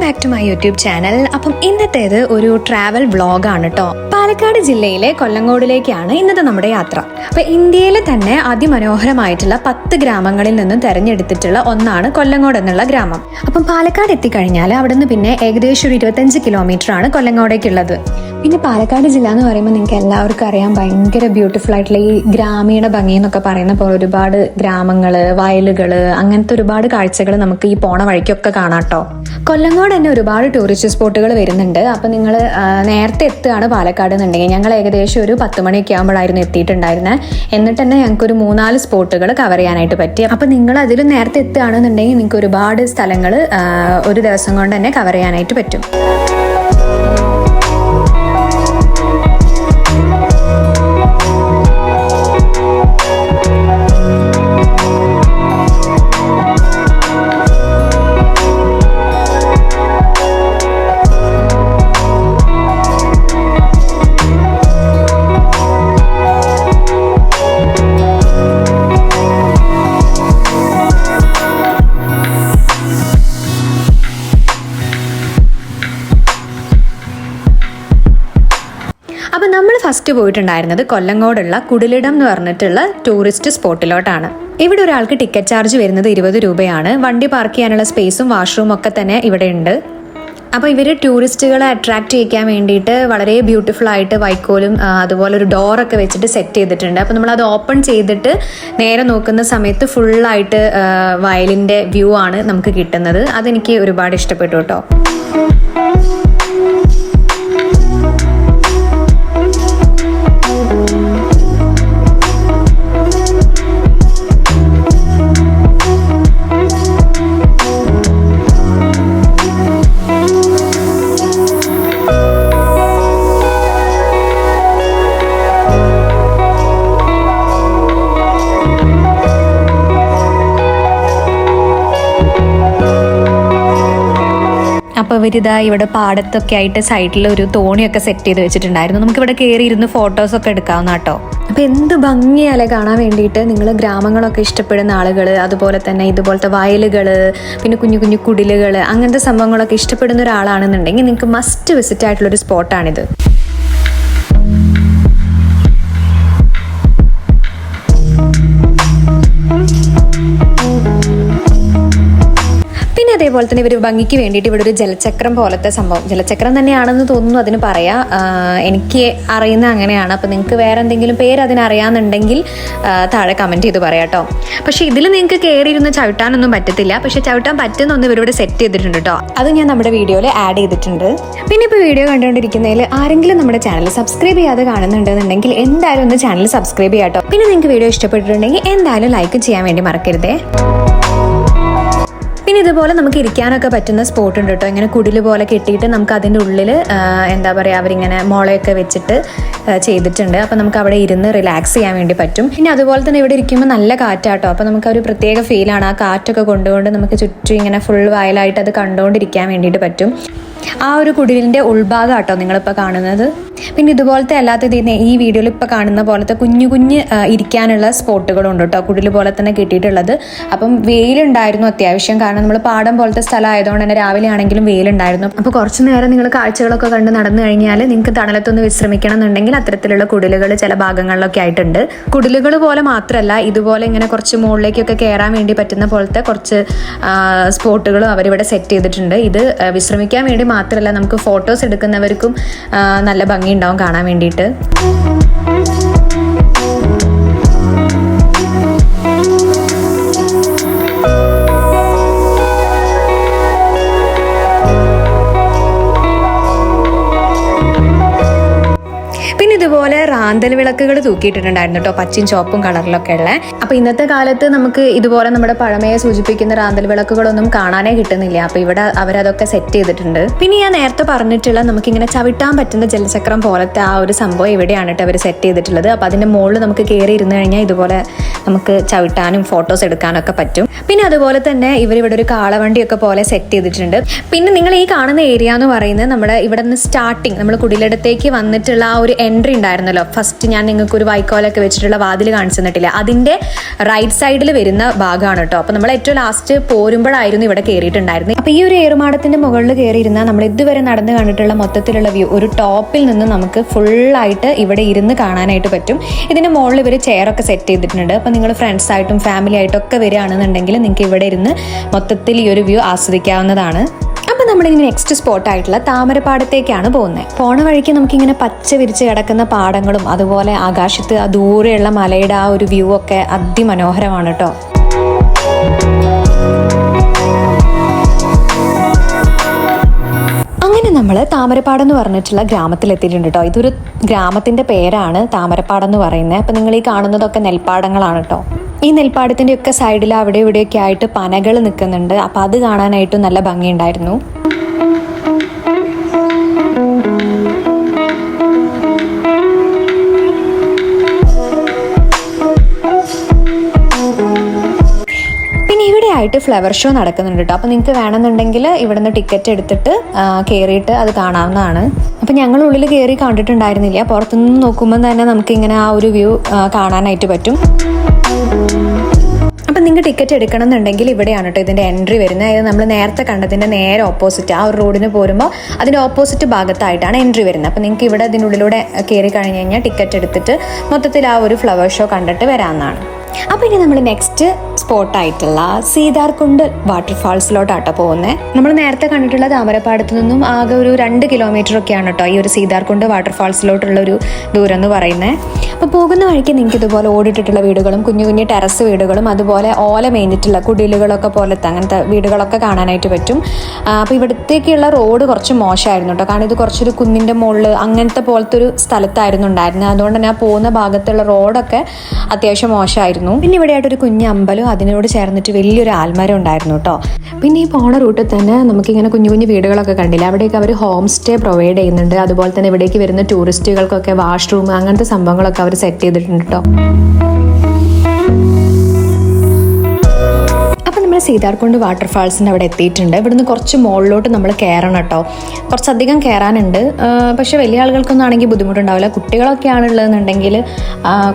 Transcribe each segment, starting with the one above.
Back to my YouTube channel. അപ്പം ഇന്നത്തേത് ഒരു ട്രാവൽ വ്ളോഗാണ് കേട്ടോ. പാലക്കാട് ജില്ലയിലെ കൊല്ലങ്കോടിലേക്കാണ് ഇന്നത്തെ നമ്മുടെ യാത്ര. അപ്പൊ ഇന്ത്യയിലെ തന്നെ അതിമനോഹരമായിട്ടുള്ള 10 ഗ്രാമങ്ങളിൽ നിന്നും തെരഞ്ഞെടുത്തിട്ടുള്ള ഒന്നാണ് കൊല്ലങ്കോട് എന്നുള്ള ഗ്രാമം. അപ്പം പാലക്കാട് എത്തിക്കഴിഞ്ഞാൽ അവിടെ നിന്ന് പിന്നെ ഏകദേശം ഒരു 25 കിലോമീറ്റർ ആണ് കൊല്ലങ്കോടേക്കുള്ളത്. പിന്നെ പാലക്കാട് ജില്ല എന്ന് പറയുമ്പോൾ നിങ്ങൾക്ക് എല്ലാവർക്കും അറിയാം, ഭയങ്കര ബ്യൂട്ടിഫുൾ ആയിട്ടുള്ള ഈ ഗ്രാമീണ ഭംഗി എന്നൊക്കെ പറയുന്ന പോലെ ഒരുപാട് ഗ്രാമങ്ങള്, വയലുകള്, അങ്ങനത്തെ ഒരുപാട് കാഴ്ചകൾ നമുക്ക് ഈ പോണ വഴിക്കൊക്കെ കാണാം കേട്ടോ. കൊല്ലങ്കോട് തന്നെ ഒരുപാട് ടൂറിസ്റ്റ് സ്പോട്ടുകൾ വരുന്നുണ്ട്. അപ്പൊ നിങ്ങൾ നേരത്തെ എത്തുകയാണ് പാലക്കാട് എന്നുണ്ടെങ്കിൽ, ഞങ്ങൾ ഏകദേശം ഒരു 10 മണിയൊക്കെ ആകുമ്പോഴായിരുന്നു എത്തിയിട്ടുണ്ടായിരുന്നത്. എന്നിട്ട് തന്നെ ഞങ്ങൾക്ക് ഒരു 3-4 സ്പോട്ടുകൾ കവർ ചെയ്യാനായിട്ട് പറ്റി. അപ്പൊ നിങ്ങൾ അതിലും നേരത്തെ എത്തുകയാണെന്നുണ്ടെങ്കിൽ നിങ്ങൾക്ക് ഒരുപാട് സ്ഥലങ്ങൾ ഒരു ദിവസം കൊണ്ട് തന്നെ കവർ ചെയ്യാനായിട്ട് പറ്റും. അപ്പം നമ്മൾ ഫസ്റ്റ് പോയിട്ടുണ്ടായിരുന്നത് കൊല്ലങ്കോടുള്ള കുടിലിടം എന്ന് പറഞ്ഞിട്ടുള്ള ടൂറിസ്റ്റ് സ്പോട്ടിലോട്ടാണ്. ഇവിടെ ഒരാൾക്ക് ടിക്കറ്റ് ചാർജ് വരുന്നത് 20 രൂപയാണ്. വണ്ടി പാർക്ക് ചെയ്യാനുള്ള സ്പേസും വാഷ്റൂം ഒക്കെ തന്നെ ഇവിടെ ഉണ്ട്. അപ്പോൾ ഇവർ ടൂറിസ്റ്റുകളെ അട്രാക്ട് ചെയ്യിക്കാൻ വേണ്ടിയിട്ട് വളരെ ബ്യൂട്ടിഫുൾ ആയിട്ട് വൈക്കോലും അതുപോലെ ഒരു ഡോറൊക്കെ വെച്ചിട്ട് സെറ്റ് ചെയ്തിട്ടുണ്ട്. അപ്പോൾ നമ്മളത് ഓപ്പൺ ചെയ്തിട്ട് നേരെ നോക്കുന്ന സമയത്ത് ഫുള്ളായിട്ട് വയലിൻ്റെ വ്യൂ ആണ് നമുക്ക് കിട്ടുന്നത്. അതെനിക്ക് ഒരുപാട് ഇഷ്ടപ്പെട്ടു കേട്ടോ. അപ്പോൾ ഇവരിതാ ഇവിടെ പാടത്തൊക്കെ ആയിട്ട് സൈഡിൽ ഒരു തോണിയൊക്കെ സെറ്റ് ചെയ്ത് വെച്ചിട്ടുണ്ടായിരുന്നു. നമുക്കിവിടെ കയറി ഇരുന്ന് ഫോട്ടോസൊക്കെ എടുക്കാവുന്ന കേട്ടോ. അപ്പോൾ എന്ത് ഭംഗിയാലേ കാണാൻ വേണ്ടിയിട്ട്. നിങ്ങൾ ഗ്രാമങ്ങളൊക്കെ ഇഷ്ടപ്പെടുന്ന ആളുകൾ, അതുപോലെ തന്നെ ഇതുപോലത്തെ വയലുകൾ, പിന്നെ കുഞ്ഞു കുഞ്ഞു കുടിലുകൾ, അങ്ങനത്തെ സംഭവങ്ങളൊക്കെ ഇഷ്ടപ്പെടുന്ന ഒരാളാണെന്നുണ്ടെങ്കിൽ നിങ്ങൾക്ക് മസ്റ്റ് വിസിറ്റ് ആയിട്ടുള്ളൊരു സ്പോട്ടാണിത്. അതേപോലെ തന്നെ ഇവർ ഭംഗിക്ക് വേണ്ടിയിട്ട് ഇവിടെ ഒരു ജലചക്രം പോലത്തെ സംഭവം, ജലചക്രം തന്നെയാണെന്ന് തോന്നുന്നു അതിന് പറയാ, എനിക്ക് അറിയുന്ന അങ്ങനെയാണ്. അപ്പം നിങ്ങൾക്ക് വേറെ എന്തെങ്കിലും പേര് അതിനറിയാമെന്നുണ്ടെങ്കിൽ താഴെ കമൻറ്റ് ചെയ്ത് പറയാം കേട്ടോ. പക്ഷേ ഇതിൽ നിങ്ങൾക്ക് കയറിയിരുന്ന് ചവിട്ടാനൊന്നും പറ്റത്തില്ല. പക്ഷേ ചവിട്ടാൻ പറ്റുന്ന ഒന്ന് ഇവരിവിടെ സെറ്റ് ചെയ്തിട്ടുണ്ട് കേട്ടോ. അത് ഞാൻ നമ്മുടെ വീഡിയോയിൽ ആഡ് ചെയ്തിട്ടുണ്ട്. പിന്നെ ഇപ്പോൾ വീഡിയോ കണ്ടുകൊണ്ടിരിക്കുന്നതിൽ ആരെങ്കിലും നമ്മുടെ ചാനൽ സബ്സ്ക്രൈബ് ചെയ്യാതെ കാണുന്നുണ്ടെന്നുണ്ടെങ്കിൽ എന്തായാലും ഒന്ന് ചാനൽ സബ്സ്ക്രൈബ് ചെയ്യാം കേട്ടോ. പിന്നെ നിങ്ങൾക്ക് വീഡിയോ ഇഷ്ടപ്പെട്ടിട്ടുണ്ടെങ്കിൽ എന്തായാലും ലൈക്ക് ചെയ്യാൻ വേണ്ടി മറക്കരുതേ. പിന്നെ ഇതുപോലെ നമുക്ക് ഇരിക്കാനൊക്കെ പറ്റുന്ന സ്പോട്ട് ഉണ്ട് കേട്ടോ. ഇങ്ങനെ കുടില് പോലെ കെട്ടിയിട്ട് നമുക്ക് അതിൻ്റെ ഉള്ളിൽ എന്താ പറയുക, അവരിങ്ങനെ മുളയൊക്കെ വെച്ചിട്ട് ചെയ്തിട്ടുണ്ട്. അപ്പോൾ നമുക്ക് അവിടെ ഇരുന്ന് റിലാക്സ് ചെയ്യാൻ വേണ്ടി പറ്റും. പിന്നെ അതുപോലെ തന്നെ ഇവിടെ ഇരിക്കുമ്പോൾ നല്ല കാറ്റാട്ടോ. അപ്പോൾ നമുക്ക് ഒരു പ്രത്യേക ഫീലാണ്. ആ കാറ്റൊക്കെ കൊണ്ടുകൊണ്ട് നമുക്ക് ചുറ്റും ഇങ്ങനെ ഫുൾ വയലായിട്ട് അത് കണ്ടുകൊണ്ടിരിക്കാൻ വേണ്ടിയിട്ട് പറ്റും. ആ ഒരു കുടിലിൻ്റെ ഉൾഭാഗം കേട്ടോ നിങ്ങളിപ്പോൾ കാണുന്നത്. പിന്നെ ഇതുപോലത്തെ അല്ലാത്ത ഈ വീഡിയോയിൽ ഇപ്പോൾ കാണുന്ന പോലത്തെ കുഞ്ഞു കുഞ്ഞ് ഇരിക്കാനുള്ള സ്പോട്ടുകളുണ്ട് കേട്ടോ, കുടിൽ പോലെ തന്നെ കിട്ടിയിട്ടുള്ളത്. അപ്പം വെയിലുണ്ടായിരുന്നു അത്യാവശ്യം, കാരണം നമ്മൾ പാടം പോലത്തെ സ്ഥലം ആയതുകൊണ്ട് തന്നെ രാവിലെ ആണെങ്കിലും വെയിലുണ്ടായിരുന്നു. അപ്പോൾ കുറച്ച് നേരം നിങ്ങൾ കാഴ്ചകളൊക്കെ കണ്ട് നടന്നു കഴിഞ്ഞാൽ നിങ്ങൾക്ക് തണലത്തൊന്ന് വിശ്രമിക്കണം എന്നുണ്ടെങ്കിൽ അത്തരത്തിലുള്ള കുടിലുകൾ ചില ഭാഗങ്ങളിലൊക്കെ ആയിട്ടുണ്ട്. കുടിലുകൾ പോലെ മാത്രമല്ല, ഇതുപോലെ ഇങ്ങനെ കുറച്ച് മുകളിലേക്കൊക്കെ കയറാൻ വേണ്ടി പറ്റുന്ന പോലത്തെ കുറച്ച് സ്പോട്ടുകളും അവരിവിടെ സെറ്റ് ചെയ്തിട്ടുണ്ട്. ഇത് വിശ്രമിക്കാൻ വേണ്ടി മാത്രമല്ല, നമുക്ക് ഫോട്ടോസ് എടുക്കുന്നവർക്കും നല്ല ഭംഗി ഉണ്ടാവും കാണാൻ വേണ്ടിയിട്ട്. റാന്തൽ വിളക്കുകൾ തൂക്കിയിട്ടിട്ടുണ്ടായിരുന്നു കേട്ടോ, പച്ചയും ചുവപ്പും കളറിലൊക്കെ ഉള്ള. അപ്പൊ ഇന്നത്തെ കാലത്ത് നമുക്ക് ഇതുപോലെ നമ്മുടെ പഴമയെ സൂചിപ്പിക്കുന്ന റാന്തൽ വിളക്കുകളൊന്നും കാണാനേ കിട്ടുന്നില്ല. അപ്പൊ ഇവിടെ അവരതൊക്കെ സെറ്റ് ചെയ്തിട്ടുണ്ട്. പിന്നെ ഞാൻ നേരത്തെ പറഞ്ഞിട്ടുള്ള നമുക്കിങ്ങനെ ചവിട്ടാൻ പറ്റുന്ന ജലചക്രം പോലത്തെ ആ ഒരു സംഭവം ഇവിടെയാണ് കേട്ടോ അവർ സെറ്റ് ചെയ്തിട്ടുള്ളത്. അപ്പൊ അതിന്റെ മുകളിൽ നമുക്ക് കയറി ഇരുന്ന് കഴിഞ്ഞാൽ ഇതുപോലെ നമുക്ക് ചവിട്ടാനും ഫോട്ടോസ് എടുക്കാനൊക്കെ പറ്റും. പിന്നെ അതുപോലെ തന്നെ ഇവരിവിടെ ഒരു കാളവണ്ടിയൊക്കെ പോലെ സെറ്റ് ചെയ്തിട്ടുണ്ട്. പിന്നെ നിങ്ങൾ ഈ കാണുന്ന ഏരിയ എന്ന് പറയുന്നത് നമ്മുടെ ഇവിടെ നിന്ന് സ്റ്റാർട്ടിങ് നമ്മൾ കുടിലടത്തേക്ക് വന്നിട്ടുള്ള ആ ഒരു എൻട്രി ഉണ്ടായിരുന്നല്ലോ, ഫസ്റ്റ് ഞാൻ നിങ്ങൾക്ക് ഒരു വൈക്കോലൊക്കെ വെച്ചിട്ടുള്ള വാതിൽ കാണിച്ചു തന്നിട്ടില്ല, അതിന്റെ റൈറ്റ് സൈഡിൽ വരുന്ന ഭാഗമാണ് കേട്ടോ. അപ്പൊ നമ്മൾ ഏറ്റവും ലാസ്റ്റ് പോരുമ്പോഴായിരുന്നു ഇവിടെ കയറിയിട്ടുണ്ടായിരുന്നത്. അപ്പൊ ഈ ഒരു ഏറുമാടത്തിന്റെ മുകളിൽ കയറിയിരുന്ന നമ്മൾ ഇതുവരെ നടന്നു കണ്ടിട്ടുള്ള മൊത്തത്തിലുള്ള വ്യൂ ഒരു ടോപ്പിൽ നിന്ന് നമുക്ക് ഫുള്ളായിട്ട് ഇവിടെ ഇരുന്ന് കാണാനായിട്ട് പറ്റും. ഇതിന്റെ മുകളിൽ ഇവർ ചെയറൊക്കെ സെറ്റ് ചെയ്തിട്ടുണ്ട്. അപ്പൊ നിങ്ങൾ ഫ്രണ്ട്സ് ആയിട്ടും ഫാമിലി ആയിട്ടും ഒക്കെ വരികയാണെന്നുണ്ടെങ്കിൽ നിങ്ങൾക്ക് ഇവിടെ ഇരുന്ന് മൊത്തത്തിൽ ഈ ഒരു വ്യൂ ആസ്വദിക്കാവുന്നതാണ്. അപ്പം നമ്മളിങ്ങനെ നെക്സ്റ്റ് സ്പോട്ടായിട്ടുള്ള താമരപ്പാടത്തേക്കാണ് പോകുന്നത്. പോണ വഴിക്ക് നമുക്കിങ്ങനെ പച്ച വിരിച്ച് കിടക്കുന്ന പാടങ്ങളും അതുപോലെ ആകാശത്ത് ആ ദൂരെയുള്ള മലയുടെ ആ ഒരു വ്യൂ ഒക്കെ അതിമനോഹരമാണ് കേട്ടോ. അങ്ങനെ നമ്മൾ താമരപ്പാടം എന്ന് പറഞ്ഞിട്ടുള്ള ഗ്രാമത്തിലെത്തിയിട്ടുണ്ട് കേട്ടോ. ഇതൊരു ഗ്രാമത്തിൻ്റെ പേരാണ് താമരപ്പാടം എന്ന് പറയുന്നത്. അപ്പം നിങ്ങൾ ഈ കാണുന്നതൊക്കെ നെൽപ്പാടങ്ങളാണ് കേട്ടോ. ഈ നെൽപ്പാടത്തിൻ്റെ ഒക്കെ സൈഡിൽ അവിടെ ഇവിടെയൊക്കെ ആയിട്ട് പനകൾ നിൽക്കുന്നുണ്ട്. അപ്പം അത് കാണാനായിട്ടും നല്ല ഭംഗിയുണ്ടായിരുന്നു. ആയിട്ട് ഫ്ലവർ ഷോ നടക്കുന്നുണ്ട് കേട്ടോ. അപ്പോൾ നിങ്ങൾക്ക് വേണമെന്നുണ്ടെങ്കിൽ ഇവിടുന്ന് ടിക്കറ്റ് എടുത്തിട്ട് കയറിയിട്ട് അത് കാണാവുന്നതാണ്. അപ്പം ഞങ്ങൾ ഉള്ളിൽ കയറി കണ്ടിട്ടുണ്ടായിരുന്നില്ല. പുറത്തുനിന്ന് നോക്കുമ്പോൾ തന്നെ നമുക്കിങ്ങനെ ആ ഒരു വ്യൂ കാണാനായിട്ട് പറ്റും. അപ്പം നിങ്ങൾക്ക് ടിക്കറ്റ് എടുക്കണം എന്നുണ്ടെങ്കിൽ ഇവിടെയാണ് കേട്ടോ ഇതിൻ്റെ എൻട്രി വരുന്നത്. അതായത് നമ്മൾ നേരത്തെ കണ്ടതിൻ്റെ നേരെ ഓപ്പോസിറ്റ് ആ ഒരു റോഡിന് പോരുമ്പോൾ അതിൻ്റെ ഓപ്പോസിറ്റ് ഭാഗത്തായിട്ടാണ് എൻട്രി വരുന്നത്. അപ്പം നിങ്ങൾക്ക് ഇവിടെ അതിനുള്ളിലൂടെ കയറി കഴിഞ്ഞ് കഴിഞ്ഞാൽ ടിക്കറ്റ് എടുത്തിട്ട് മൊത്തത്തിൽ ആ ഒരു ഫ്ലവർ ഷോ കണ്ടിട്ട് വരാവുന്നതാണ്. അപ്പോൾ ഇനി നമ്മൾ നെക്സ്റ്റ് സ്പോട്ടായിട്ടുള്ള സീതാർകുണ്ട് വാട്ടർഫാൾസിലോട്ടാട്ടോ പോകുന്നത്. നമ്മൾ നേരത്തെ കണ്ടിട്ടുള്ള താമരപ്പാടത്തു നിന്നും ആകെ ഒരു 2 കിലോമീറ്റർ ഒക്കെയാണ് കേട്ടോ ഈ ഒരു സീതാർകുണ്ട് വാട്ടർഫാൾസിലോട്ടുള്ള ഒരു ദൂരം എന്ന് പറയുന്നത്. അപ്പോൾ പോകുന്ന വഴിക്ക് നിങ്ങൾക്ക് ഇതുപോലെ ഓടിട്ടിട്ടുള്ള വീടുകളും കുഞ്ഞു കുഞ്ഞു ടെറസ് വീടുകളും അതുപോലെ ഓല മേഞ്ഞിട്ടുള്ള കുടിലുകളൊക്കെ പോലത്തെ അങ്ങനത്തെ വീടുകളൊക്കെ കാണാനായിട്ട് പറ്റും. അപ്പോൾ ഇവിടത്തേക്കുള്ള റോഡ് കുറച്ച് മോശമായിരുന്നു കേട്ടോ. കാരണം ഇത് കുറച്ചൊരു കുന്നിൻ്റെ മുകളിൽ അങ്ങനത്തെ പോലത്തെ ഒരു സ്ഥലത്തായിരുന്നു ഉണ്ടായിരുന്നത്. അതുകൊണ്ട് തന്നെ ആ പോകുന്ന ഭാഗത്തുള്ള റോഡൊക്കെ അത്യാവശ്യം മോശമായിരുന്നു. പിന്നെ ഇവിടെ ആയിട്ടൊരു കുഞ്ഞ് അമ്പലം അതിനോട് ചേർന്നിട്ട് വലിയൊരു ആൽമരം ഉണ്ടായിരുന്നു കേട്ടോ. പിന്നെ ഈ പോണ റൂട്ടിൽ തന്നെ നമുക്കിങ്ങനെ കുഞ്ഞു കുഞ്ഞു വീടുകളൊക്കെ കണ്ടില്ല, അവിടേക്ക് അവർ ഹോം സ്റ്റേ പ്രൊവൈഡ് ചെയ്യുന്നുണ്ട്. അതുപോലെ തന്നെ ഇവിടേക്ക് വരുന്ന ടൂറിസ്റ്റുകൾക്കൊക്കെ വാഷ്റൂം അങ്ങനത്തെ സംഭവങ്ങളൊക്കെ അവർ സെറ്റ് ചെയ്തിട്ടുണ്ട് കേട്ടോ. സീതാർകുണ്ട് വാട്ടർഫാൾസിൻ്റെ അവിടെ എത്തിയിട്ടുണ്ട്. ഇവിടുന്ന് കുറച്ച് മുകളിലോട്ട് നമ്മൾ കയറണം കേട്ടോ. കുറച്ചധികം കയറാനുണ്ട്. പക്ഷെ വലിയ ആളുകൾക്കൊന്നും ആണെങ്കിൽ ബുദ്ധിമുട്ടുണ്ടാവില്ല. കുട്ടികളൊക്കെ ആണുള്ളതെന്നുണ്ടെങ്കിൽ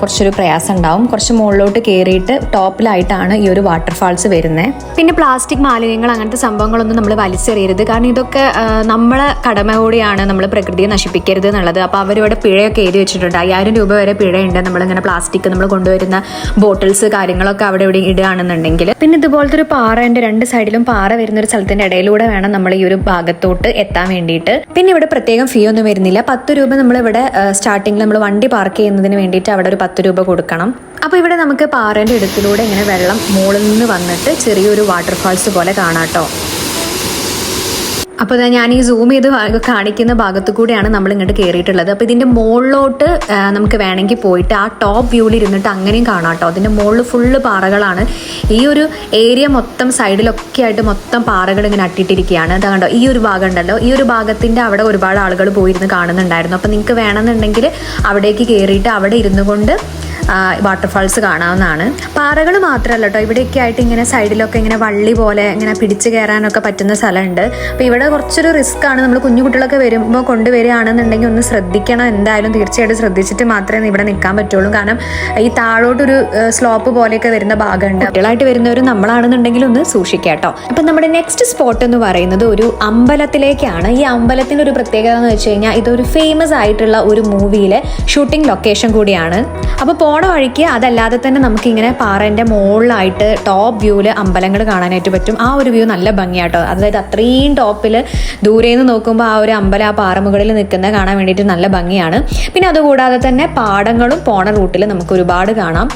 കുറച്ചൊരു പ്രയാസം ഉണ്ടാവും. കുറച്ച് മുകളിലോട്ട് കയറിയിട്ട് ടോപ്പിലായിട്ടാണ് ഈ ഒരു വാട്ടർഫാൾസ് വരുന്നത്. പിന്നെ പ്ലാസ്റ്റിക് മാലിന്യങ്ങൾ അങ്ങനത്തെ സംഭവങ്ങളൊന്നും നമ്മൾ വലിച്ചെറിയരുത്. കാരണം ഇതൊക്കെ നമ്മളെ കടമ കൂടിയാണ്, നമ്മൾ പ്രകൃതിയെ നശിപ്പിക്കരുത് എന്നുള്ളത്. അപ്പോൾ അവരിവിടെ പിഴയൊക്കെ എഴുതി വെച്ചിട്ടുണ്ട്. 5000 രൂപ വരെ പിഴയുണ്ട് നമ്മളിങ്ങനെ പ്ലാസ്റ്റിക് നമ്മൾ കൊണ്ടുവരുന്ന ബോട്ടിൽസ് കാര്യങ്ങളൊക്കെ അവിടെ ഇവിടെ ഇടുകയാണെന്നുണ്ടെങ്കിൽ. പിന്നെ ഇതുപോലത്തെ ഒരു പാറേന്റെ 2 സൈഡിലും പാറ വരുന്ന ഒരു സ്ഥലത്തിന്റെ ഇടയിലൂടെ വേണം നമ്മൾ ഈ ഒരു ഭാഗത്തോട്ട് എത്താൻ വേണ്ടിയിട്ട്. പിന്നെ ഇവിടെ പ്രത്യേകം ഫീ ഒന്നും വരുന്നില്ല. 10 രൂപ നമ്മളിവിടെ സ്റ്റാർട്ടിങ്ങിൽ നമ്മൾ വണ്ടി പാർക്ക് ചെയ്യുന്നതിന് വേണ്ടിയിട്ട് അവിടെ ഒരു 10 രൂപ കൊടുക്കണം. അപ്പോൾ ഇവിടെ നമുക്ക് പാറേന്റെ ഇടത്തിലൂടെ ഇങ്ങനെ വെള്ളം മുകളിൽ നിന്ന് വന്നിട്ട് ചെറിയൊരു വാട്ടർഫാൾസ് പോലെ കാണാട്ടോ. അപ്പോൾ ഞാൻ ഈ സൂം ചെയ്ത് കാണിക്കുന്ന ഭാഗത്തു കൂടെയാണ് നമ്മൾ ഇങ്ങോട്ട് കയറിയിട്ടുള്ളത്. അപ്പോൾ ഇതിൻ്റെ മുകളിലോട്ട് നമുക്ക് വേണമെങ്കിൽ പോയിട്ട് ആ ടോപ്പ് വ്യൂവിൽ ഇരുന്നിട്ട് അങ്ങനെയും കാണാം കേട്ടോ. അതിൻ്റെ മുകളിൽ ഫുള്ള് പാറകളാണ്. ഈ ഒരു ഏരിയ മൊത്തം സൈഡിലൊക്കെ ആയിട്ട് മൊത്തം പാറകൾ ഇങ്ങനെ അട്ടിട്ടിരിക്കുകയാണ്. അതാ കണ്ടോ ഈ ഒരു ഭാഗം ഉണ്ടല്ലോ, ഈ ഒരു ഭാഗത്തിൻ്റെ അവിടെ ഒരുപാട് ആളുകൾ പോയിരുന്ന് കാണുന്നുണ്ടായിരുന്നു. അപ്പോൾ നിങ്ങൾക്ക് വേണമെന്നുണ്ടെങ്കിൽ അവിടേക്ക് കയറിയിട്ട് അവിടെ ഇരുന്നു കൊണ്ട് വാട്ടർഫാൾസ് കാണാവുന്നതാണ്. പാറകൾ മാത്രമല്ല കേട്ടോ, ഇവിടെയൊക്കെ ആയിട്ട് ഇങ്ങനെ സൈഡിലൊക്കെ ഇങ്ങനെ വള്ളി പോലെ ഇങ്ങനെ പിടിച്ച് കയറാനൊക്കെ പറ്റുന്ന സ്ഥലമുണ്ട്. അപ്പോൾ ഇവിടെ കുറച്ചൊരു റിസ്ക് ആണ്. നമ്മൾ കുഞ്ഞു കുട്ടികളൊക്കെ വരുമ്പോൾ കൊണ്ടുവരികയാണെന്നുണ്ടെങ്കിൽ ഒന്ന് ശ്രദ്ധിക്കണം. എന്തായാലും തീർച്ചയായിട്ടും ശ്രദ്ധിച്ചിട്ട് മാത്രമേ ഇവിടെ നിൽക്കാൻ പറ്റുള്ളൂ. കാരണം ഈ താഴോട്ടൊരു സ്ലോപ്പ് പോലെയൊക്കെ വരുന്ന ഭാഗമുണ്ട്. കുട്ടികളായിട്ട് വരുന്നവരും നമ്മളാണെന്നുണ്ടെങ്കിൽ ഒന്ന് സൂക്ഷിക്കാം കേട്ടോ. അപ്പം നമ്മുടെ നെക്സ്റ്റ് സ്പോട്ട് എന്ന് പറയുന്നത് ഒരു അമ്പലത്തിലേക്കാണ്. ഈ അമ്പലത്തിൻ്റെ ഒരു പ്രത്യേകത എന്ന് വെച്ച് കഴിഞ്ഞാൽ ഇതൊരു ഫേമസ് ആയിട്ടുള്ള ഒരു മൂവിയിലെ ഷൂട്ടിംഗ് ലൊക്കേഷൻ കൂടിയാണ്. അപ്പോൾ പോണ വഴിക്ക് അതല്ലാതെ തന്നെ നമുക്കിങ്ങനെ പാറേൻ്റെ മുകളിലായിട്ട് ടോപ്പ് വ്യൂവിൽ അമ്പലങ്ങൾ കാണാനായിട്ട് പറ്റും. ആ ഒരു വ്യൂ നല്ല ഭംഗിയാട്ടോ. അതായത് അത്രയും ടോപ്പിൽ ദൂരേന്ന് നോക്കുമ്പോൾ ആ ഒരു അമ്പലം ആ പാറമുകളിൽ നിൽക്കുന്നത് കാണാൻ വേണ്ടിയിട്ട് നല്ല ഭംഗിയാണ്. പിന്നെ അതുകൂടാതെ തന്നെ പാടങ്ങളും പോണ റൂട്ടിൽ നമുക്ക് ഒരുപാട് കാണാം.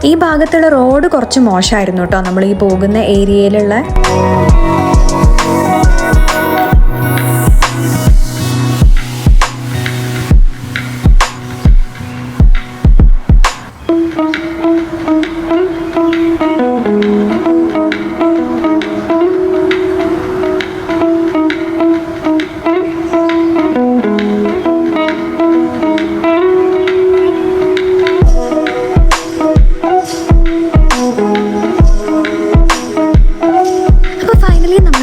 ഈ ഭാഗത്തുള്ള റോഡ് കുറച്ച് മോശമായിരുന്നു കേട്ടോ, നമ്മൾ ഈ പോകുന്ന ഏരിയയിലുള്ള.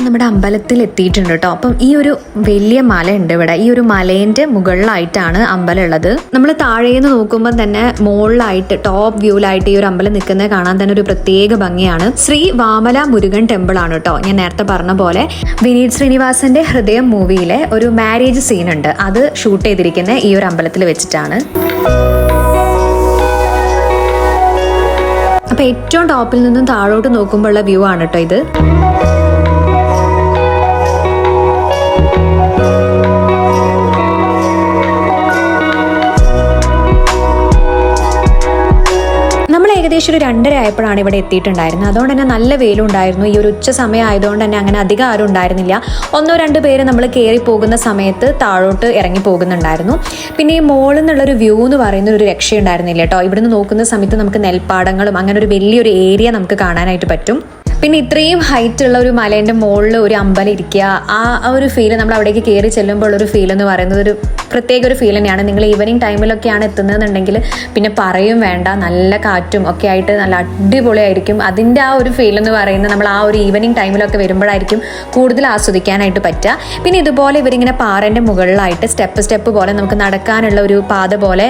നമ്മുടെ അമ്പലത്തിൽ എത്തിയിട്ടുണ്ട് കേട്ടോ. അപ്പം ഈ ഒരു വലിയ മല ഉണ്ട് ഇവിടെ. ഈ ഒരു മലേന്റെ മുകളിലായിട്ടാണ് അമ്പലം ഉള്ളത്. നമ്മൾ താഴേന്ന് നോക്കുമ്പോൾ തന്നെ മുകളിലായിട്ട് ടോപ്പ് വ്യൂലായിട്ട് ഈ ഒരു അമ്പലം നിൽക്കുന്നത് കാണാൻ തന്നെ ഒരു പ്രത്യേക ഭംഗിയാണ്. ശ്രീ വാമല മുരുകൻ ടെമ്പിൾ ആണ് കേട്ടോ. ഞാൻ നേരത്തെ പറഞ്ഞ പോലെ വിനീത് ശ്രീനിവാസന്റെ ഹൃദയം മൂവിയിലെ ഒരു മാരേജ് സീൻ ഉണ്ട്, അത് ഷൂട്ട് ചെയ്തിരിക്കുന്നത് ഈ ഒരു അമ്പലത്തിൽ വെച്ചിട്ടാണ്. അപ്പൊ ഏറ്റവും ടോപ്പിൽ നിന്നും താഴോട്ട് നോക്കുമ്പോഴുള്ള വ്യൂ ആണ് കേട്ടോ ഇത്. ഏകദേശം ഒരു 2:30 ആയപ്പോഴാണ് ഇവിടെ എത്തിയിട്ടുണ്ടായിരുന്നത്. അതുകൊണ്ട് തന്നെ നല്ല വെയിലുണ്ടായിരുന്നു. ഈ ഒരു ഉച്ച സമയം ആയതുകൊണ്ട് തന്നെ അങ്ങനെ അധികം ആരും ഉണ്ടായിരുന്നില്ല. 1-2 പേര് നമ്മൾ കയറി പോകുന്ന സമയത്ത് താഴോട്ട് ഇറങ്ങി പോകുന്നുണ്ടായിരുന്നു. പിന്നെ ഈ മോളിൽ നിന്നുള്ളൊരു വ്യൂ എന്ന് പറയുന്ന ഒരു രക്ഷയുണ്ടായിരുന്നില്ല കേട്ടോ. ഇവിടുന്ന് നോക്കുന്ന സമയത്ത് നമുക്ക് നെൽപ്പാടങ്ങളും അങ്ങനെ ഒരു വലിയൊരു ഏരിയ നമുക്ക് കാണാനായിട്ട് പറ്റും. പിന്നെ ഇത്രയും ഹൈറ്റ് ഉള്ള ഒരു മലേൻ്റെ മുകളിൽ ഒരു അമ്പലം ഇരിക്കുക, ആ ഒരു ഫീല് നമ്മൾ അവിടേക്ക് കയറി ചെല്ലുമ്പോൾ ഒരു ഫീൽ എന്ന് പറയുന്നത് ഒരു പ്രത്യേക ഒരു ഫീൽ തന്നെയാണ്. നിങ്ങൾ ഈവനിങ് ടൈമിലൊക്കെയാണ് എത്തുന്നതെന്നുണ്ടെങ്കിൽ പിന്നെ പറയും വേണ്ട, നല്ല കാറ്റും ഒക്കെ ആയിട്ട് നല്ല അടിപൊളിയായിരിക്കും. അതിൻ്റെ ആ ഒരു ഫീൽ എന്ന് പറയുന്നത് നമ്മൾ ആ ഒരു ഈവനിങ് ടൈമിലൊക്കെ വരുമ്പോഴായിരിക്കും കൂടുതൽ ആസ്വദിക്കാനായിട്ട് പറ്റുക. പിന്നെ ഇതുപോലെ ഇവരിങ്ങനെ പാറേൻ്റെ മുകളിലായിട്ട് സ്റ്റെപ്പ് പോലെ നമുക്ക് നടക്കാനുള്ള ഒരു പാത പോലെ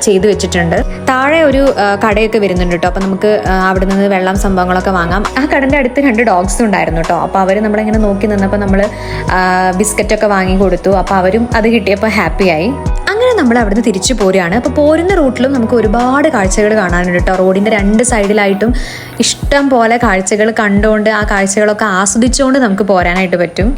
ചെയ്തു വെച്ചിട്ടുണ്ട്. താഴെ ഒരു കടയൊക്കെ വരുന്നുണ്ട് കേട്ടോ. അപ്പം നമുക്ക് അവിടെ നിന്ന് വെള്ളം സംഭവങ്ങളൊക്കെ വാങ്ങാം. ആ കടൻ്റെ അടുത്ത് 2 ഡോഗ്സും ഉണ്ടായിരുന്നു കേട്ടോ. അപ്പോൾ അവർ നമ്മളിങ്ങനെ നോക്കി നിന്നപ്പോൾ നമ്മൾ ബിസ്ക്കറ്റൊക്കെ വാങ്ങി കൊടുത്തു. അപ്പോൾ അവരും അത് കിട്ടിയപ്പോൾ ഹാപ്പിയായി. അങ്ങനെ നമ്മൾ അവിടുന്ന് തിരിച്ചു പോരുകയാണ്. അപ്പോൾ പോരുന്ന റൂട്ടിലും നമുക്ക് ഒരുപാട് കാഴ്ചകൾ കാണാനുണ്ട് കേട്ടോ. റോഡിൻ്റെ 2 സൈഡിലായിട്ടും ഇഷ്ടം പോലെ കാഴ്ചകൾ കണ്ടുകൊണ്ട് ആ കാഴ്ചകളൊക്കെ ആസ്വദിച്ചുകൊണ്ട് നമുക്ക് പോരാനായിട്ട് പറ്റും.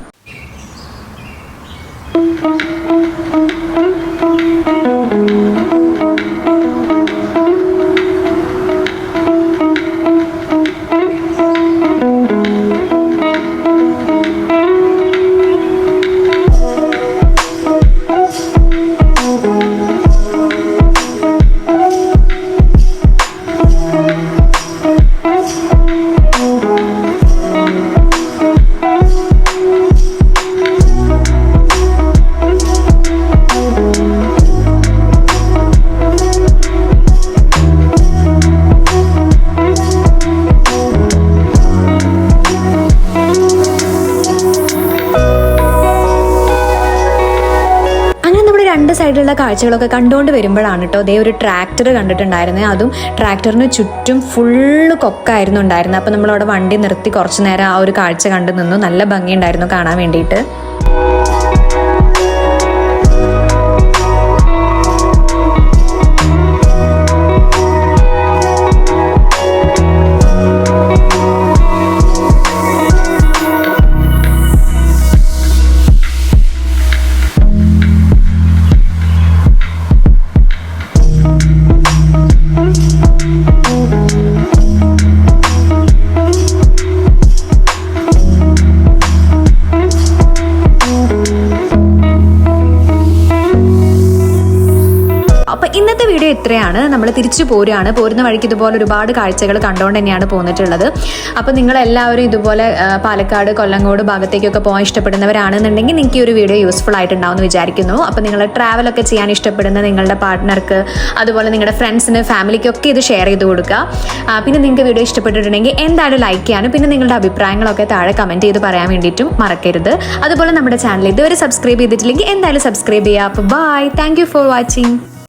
സൈഡിലുള്ള കാഴ്ചകളൊക്കെ കണ്ടുകൊണ്ട് വരുമ്പോഴാണ് കേട്ടോ അതേ ഒരു ട്രാക്ടർ കണ്ടിട്ടുണ്ടായിരുന്നത്. അതും ട്രാക്ടറിന് ചുറ്റും ഫുള്ള് കൊക്കായിരുന്നു ഉണ്ടായിരുന്നത്. അപ്പോൾ നമ്മളവിടെ വണ്ടി നിർത്തി കുറച്ച് നേരം ആ ഒരു കാഴ്ച കണ്ടു നിന്നു. നല്ല ഭംഗിയുണ്ടായിരുന്നു കാണാൻ വേണ്ടിയിട്ട്. ഇന്നത്തെ വീഡിയോ ഇത്രയാണ്. നമ്മൾ തിരിച്ചു പോരുകയാണ്. പോരുന്ന വഴിക്ക് ഇതുപോലെ ഒരുപാട് കാഴ്ചകൾ കണ്ടുകൊണ്ട് തന്നെയാണ് പോന്നിട്ടുള്ളത്. അപ്പോൾ നിങ്ങളെല്ലാവരും ഇതുപോലെ പാലക്കാട്, കൊല്ലങ്കോട് ഭാഗത്തേക്കൊക്കെ പോകാൻ ഇഷ്ടപ്പെടുന്നവരാണെന്നുണ്ടെങ്കിൽ നിങ്ങൾക്ക് ഈ ഒരു വീഡിയോ യൂസ്ഫുൾ ആയിട്ടുണ്ടാവുമെന്ന് വിചാരിക്കുന്നു. അപ്പോൾ നിങ്ങൾ ട്രാവലൊക്കെ ചെയ്യാൻ ഇഷ്ടപ്പെടുന്ന നിങ്ങളുടെ പാർട്ട്ണർക്ക്, അതുപോലെ നിങ്ങളുടെ ഫ്രണ്ട്സിന്, ഫാമിലിക്കൊക്കെ ഇത് ഷെയർ ചെയ്ത് കൊടുക്കുക. പിന്നെ നിങ്ങൾക്ക് വീഡിയോ ഇഷ്ടപ്പെട്ടിട്ടുണ്ടെങ്കിൽ എന്തായാലും ലൈക്ക് ചെയ്യാനും പിന്നെ നിങ്ങളുടെ അഭിപ്രായങ്ങളൊക്കെ താഴെ കമൻറ്റ് ചെയ്ത് പറയാൻ വേണ്ടിയിട്ടും മറക്കരുത്. അതുപോലെ നമ്മുടെ ചാനൽ ഇതുവരെ സബ്സ്ക്രൈബ് ചെയ്തിട്ടില്ലെങ്കിൽ എന്തായാലും സബ്സ്ക്രൈബ് ചെയ്യുക. അപ്പോൾ bye, thank you for watching.